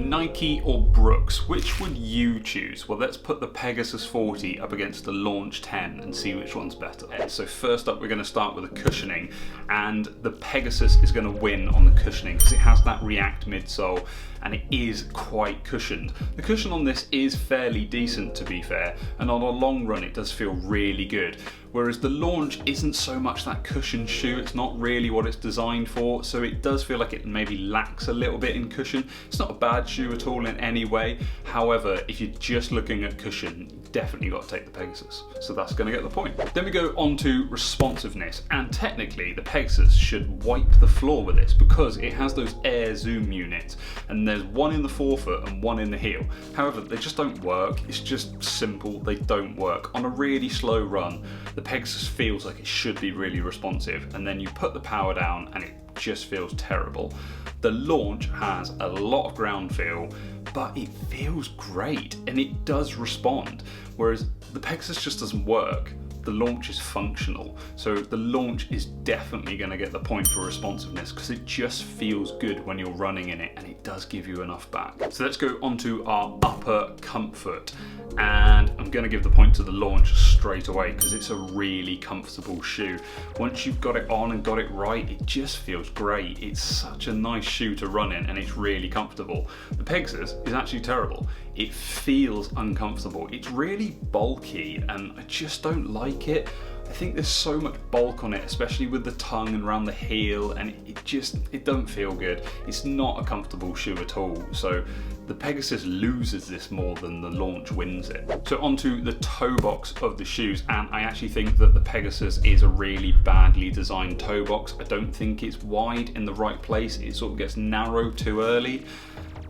Nike or Brooks, which would you choose? Well, let's put the Pegasus 40 up against the Launch 10 and see which one's better. So first up, we're going to start with the cushioning, and the Pegasus is going to win on the cushioning because it has that React midsole and it is quite cushioned. The cushion on this is fairly decent, to be fair, and on a long run it does feel really good. Whereas the Launch isn't so much that cushioned shoe, it's not really what it's designed for, so it does feel like it maybe lacks a little bit in cushion. It's not a bad shoe at all in any way. However, if you're just looking at cushion, you've definitely got to take the Pegasus. So that's going to get the point. Then we go on to responsiveness, and technically the Pegasus should wipe the floor with this because it has those air zoom units, and there's one in the forefoot and one in the heel. However, they just don't work. It's just simple, they don't work. On a really slow run, the Pegasus feels like it should be really responsive, and then you put the power down and it just feels terrible. The Launch has a lot of ground feel, but it feels great and it does respond, whereas the Pegasus just doesn't work. The Launch is functional, so the Launch is definitely going to get the point for responsiveness because it just feels good when you're running in it and it does give you enough back. So let's go on to our upper comfort, and I'm going to give the point to the Launch straight away because it's a really comfortable shoe. Once you've got it on and got it right, it just feels great. It's such a nice shoe to run in and it's really comfortable. The Pegasus is actually terrible. It feels uncomfortable. It's really bulky and I just don't like it. I think there's so much bulk on it, especially with the tongue and around the heel, and it doesn't feel good. It's not a comfortable shoe at all. So the Pegasus loses this more than the Launch wins it. So onto the toe box of the shoes, and I actually think that the Pegasus is a really badly designed toe box. I don't think it's wide in the right place. It sort of gets narrow too early.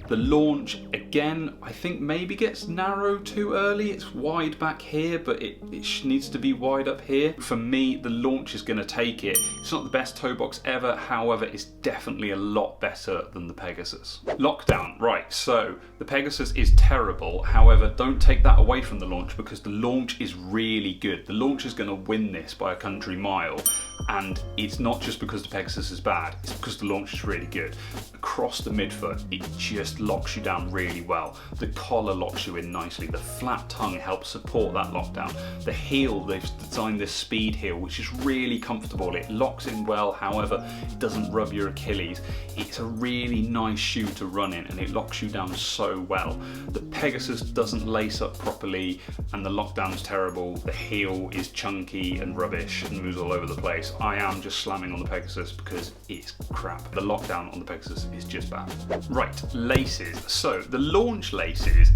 The Launch, again, I think maybe gets narrow too early. It's wide back here, but it needs to be wide up here. For me, the Launch is going to take it. It's not the best toe box ever, however, it's definitely a lot better than the Pegasus. Lockdown, right, so the Pegasus is terrible, however, don't take that away from the Launch because the Launch is really good. The Launch is going to win this by a country mile, and it's not just because the Pegasus is bad, it's because the Launch is really good. Across the midfoot, it just locks you down really well. The collar locks you in nicely. The flat tongue helps support that lockdown. The heel, they've designed this speed heel, which is really comfortable. It locks in well, however, it doesn't rub your Achilles. It's a really nice shoe to run in and it locks you down so well. The Pegasus doesn't lace up properly and the lockdown's terrible. The heel is chunky and rubbish and moves all over the place. I am just slamming on the Pegasus because it's crap. The lockdown on the Pegasus is just bad. Right, laces. So the Launch laces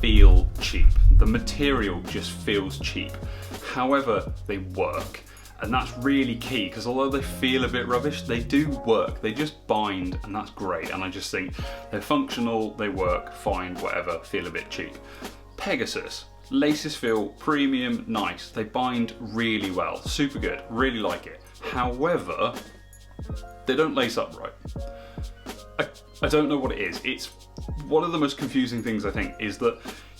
feel cheap. The material just feels cheap. However, they work. And that's really key because although they feel a bit rubbish, they do work. They just bind and that's great. And I just think they're functional, they work, fine, whatever, feel a bit cheap. Pegasus. Laces feel premium, nice. They bind really well, super good, really like it. However, they don't lace up right. I don't know what it is. It's one of the most confusing things I think is that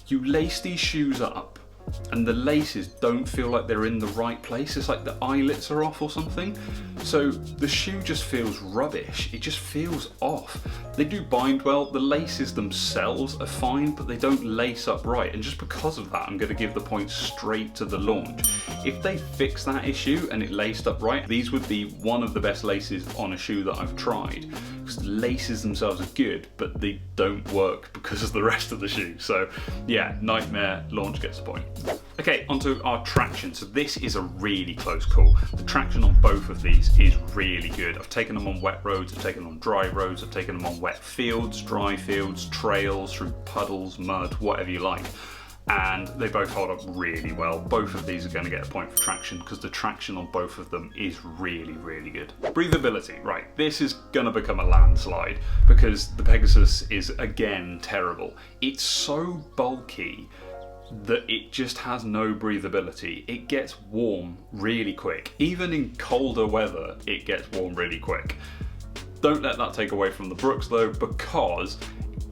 you lace these shoes up and the laces don't feel like they're in the right place. It's like the eyelets are off or something. So the shoe just feels rubbish. It just feels off. They do bind well. The laces themselves are fine, but they don't lace up right. And just because of that, I'm going to give the point straight to the Launch. If they fix that issue and it laced up right, these would be one of the best laces on a shoe that I've tried. Because the laces themselves are good, but they don't work because of the rest of the shoe. So yeah, nightmare. Launch gets a point. Okay, onto our traction. So this is a really close call. The traction on both of these is really good. I've taken them on wet roads, I've taken them on dry roads, I've taken them on wet fields, dry fields, trails, through puddles, mud, whatever you like. And they both hold up really well. Both of these are going to get a point for traction because the traction on both of them is really, really good. Breathability, right, this is going to become a landslide because the Pegasus is again terrible. It's so bulky that it just has no breathability. It gets warm really quick. Even in colder weather, it gets warm really quick. Don't let that take away from the Brooks though, because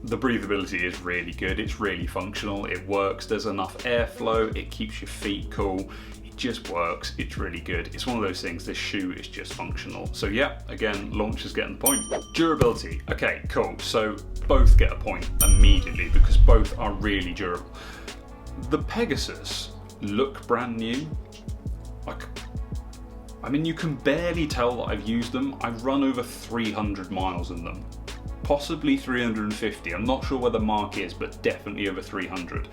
the breathability is really good. It's really functional. It works. There's enough airflow. It keeps your feet cool. It It just works, it's really good. It's one of those things, this shoe is just functional. So yeah, again, launch is getting the point. Durability, okay, cool. So both get a point immediately because both are really durable. The Pegasus look brand new. I mean, you can barely tell that I've used them. I've run over 300 miles in them. Possibly 350. I'm not sure where the mark is, but definitely over 300.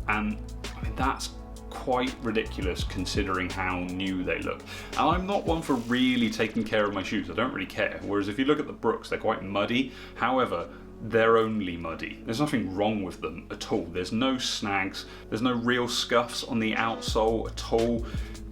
And I mean, that's quite ridiculous considering how new they look. And I'm not one for really taking care of my shoes. I don't really care. Whereas if you look at the Brooks, they're quite muddy. However, they're only muddy. There's nothing wrong with them at all. There's no snags. There's no real scuffs on the outsole at all.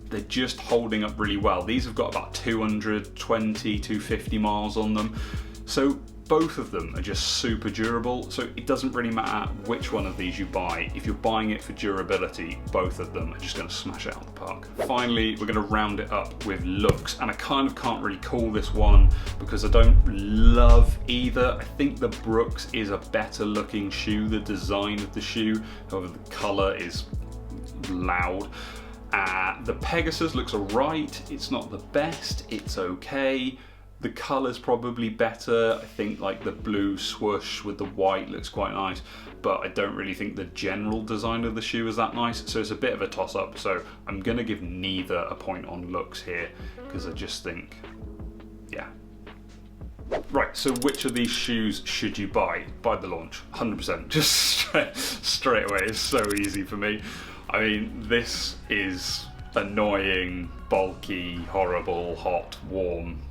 They're just holding up really well. These have got about 220, 250 miles on them. So both of them are just super durable. So it doesn't really matter which one of these you buy. If you're buying it for durability, both of them are just gonna smash it out of the park. Finally, we're gonna round it up with looks. And I kind of can't really call this one because I don't love either. I think the Brooks is a better looking shoe, the design of the shoe. However, the color is loud. The Pegasus looks alright, it's not the best, it's okay. The colour's probably better. I think like the blue swoosh with the white looks quite nice, but I don't really think the general design of the shoe is that nice, so it's a bit of a toss-up. So I'm gonna give neither a point on looks here, because I just think, yeah. Right, so which of these shoes should you buy? Buy the launch, 100%, just straight away, it's so easy for me. I mean, this is annoying, bulky, horrible, hot, warm.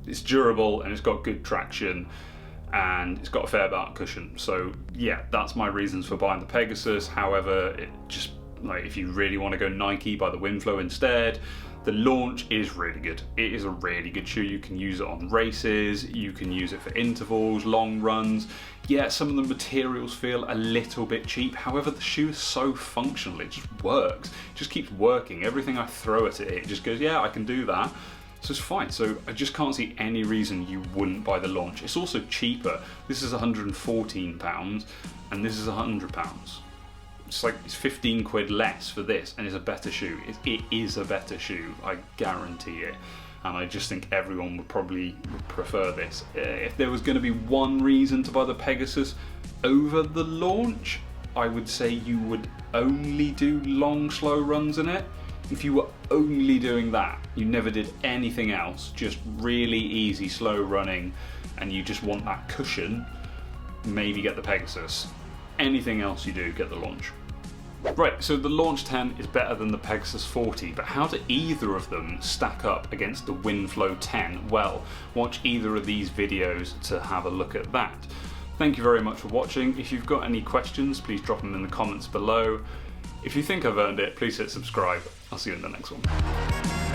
It's durable and it's got good traction and it's got a fair amount of cushion. So yeah, that's my reasons for buying the Pegasus. However, it just, like, if you really want to go Nike, buy the Windflow instead. The launch is really good. It is a really good shoe. You can use it on races, you can use it for intervals, long runs. Yeah, some of the materials feel a little bit cheap. However, the shoe is so functional, it just works. It just keeps working. Everything I throw at it, it just goes, yeah, I can do that. So it's fine. So I just can't see any reason you wouldn't buy the launch. It's also cheaper. This is £114 and this is £100. It's like, it's 15 quid less for this and it's a better shoe. It is a better shoe, I guarantee it. And I just think everyone would probably prefer this. If there was going to be one reason to buy the Pegasus over the launch, I would say you would only do long, slow runs in it. If you were only doing that, you never did anything else, just really easy, slow running, and you just want that cushion, maybe get the Pegasus. Anything else you do, get the launch. Right, so the Launch 10 is better than the Pegasus 40, but how do either of them stack up against the Windflow 10? Well, watch either of these videos to have a look at that. Thank you very much for watching. If you've got any questions, please drop them in the comments below. If you think I've earned it, please hit subscribe. I'll see you in the next one.